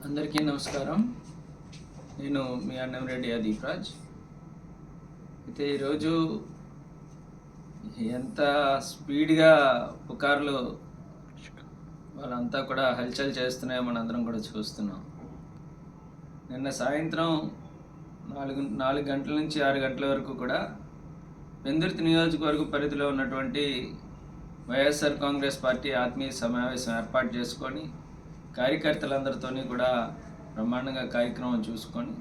అందరికీ నమస్కారం. నేను మీ అన్నంరెడ్డి దీప్రాజ్. అయితే ఈరోజు ఎంత స్పీడ్గా పుకార్లు వాళ్ళంతా కూడా హల్చల్ చేస్తున్నాయో మనందరం కూడా చూస్తున్నాం. నిన్న సాయంత్రం 4 గంటల నుంచి 6 గంటల వరకు కూడా పెందుర్తి నియోజకవర్గ పరిధిలో ఉన్నటువంటి వైఎస్ఆర్ కాంగ్రెస్ పార్టీ ఆత్మీయ సమావేశం ఏర్పాటు చేసుకొని కార్యకర్తలందరితో కూడా బ్రహ్మాండంగా కార్యక్రమం చూసుకొని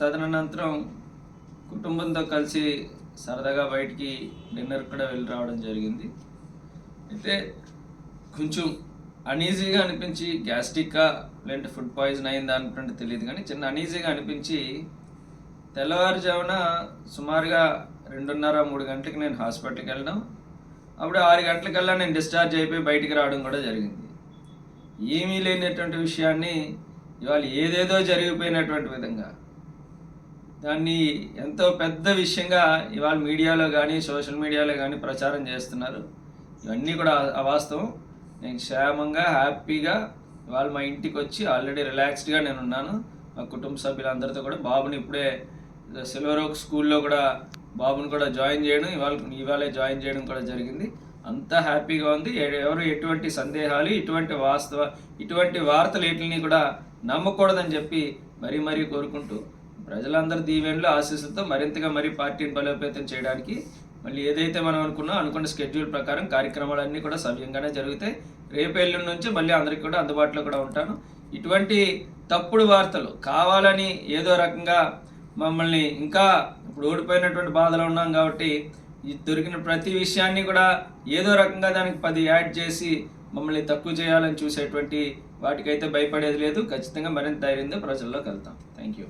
తదనంతరం కుటుంబంతో కలిసి సరదాగా బయటికి డిన్నర్ కూడా వెళ్ళి రావడం జరిగింది. అయితే కొంచెం అనీజీగా అనిపించి గ్యాస్ట్రిక్కా లేదంటే ఫుడ్ పాయిజన్ అయిందా అనుకుంటే తెలియదు, కానీ చిన్న అనీజీగా అనిపించి తెల్లవారుజామున సుమారుగా 2:30-3 గంటలకి నేను హాస్పిటల్కి వెళ్ళడం, అప్పుడు 6 గంటలకల్లా నేను డిశ్చార్జ్ అయిపోయి బయటికి రావడం కూడా జరిగింది. ఏమీ లేనటువంటి విషయాన్ని ఇవాళ ఏదేదో జరిగిపోయినటువంటి విధంగా దాన్ని ఎంతో పెద్ద విషయంగా ఇవాళ మీడియాలో కానీ సోషల్ మీడియాలో కానీ ప్రచారం చేస్తున్నారు. ఇవన్నీ కూడా అవాస్తవం. నేను క్షేమంగా హ్యాపీగా ఇవాళ మా ఇంటికి వచ్చి ఆల్రెడీ రిలాక్స్డ్గా నేను ఉన్నాను. మా కుటుంబ సభ్యులందరితో కూడా బాబుని ఇప్పుడే సిల్వర్ ఓక్ స్కూల్లో కూడా బాబుని కూడా జాయిన్ చేయడం, ఇవాళే జాయిన్ చేయడం కూడా జరిగింది. అంతా హ్యాపీగా ఉంది. ఎవరు ఎటువంటి సందేహాలు, ఇటువంటి వార్తలు వీటిని కూడా నమ్మకూడదని చెప్పి మరీ కోరుకుంటూ ప్రజలందరి దీవెనలు ఆశీస్సులతో మరింతగా పార్టీని బలోపేతం చేయడానికి మళ్ళీ ఏదైతే మనం అనుకున్న స్కెడ్యూల్ ప్రకారం కార్యక్రమాలన్నీ కూడా సవ్యంగానే జరుగుతాయి. రేపు ఎల్లుండి నుంచి మళ్ళీ అందరికీ కూడా అందుబాటులో కూడా ఉంటాను. ఇటువంటి తప్పుడు వార్తలు కావాలని ఏదో రకంగా మమ్మల్ని ఇంకా ఇప్పుడు ఓడిపోయినటువంటి బాధలో ఉన్నాం కాబట్టి దొరికిన ప్రతి విషయాన్ని కూడా ఏదో రకంగా దానికి 10 యాడ్ చేసి మమ్మల్ని తక్కువ చేయాలని చూసేటువంటి వాటికైతే భయపడేది లేదు. ఖచ్చితంగా మరింత ధైర్యంతో ప్రజల్లోకి వెళ్తాం. Thank you.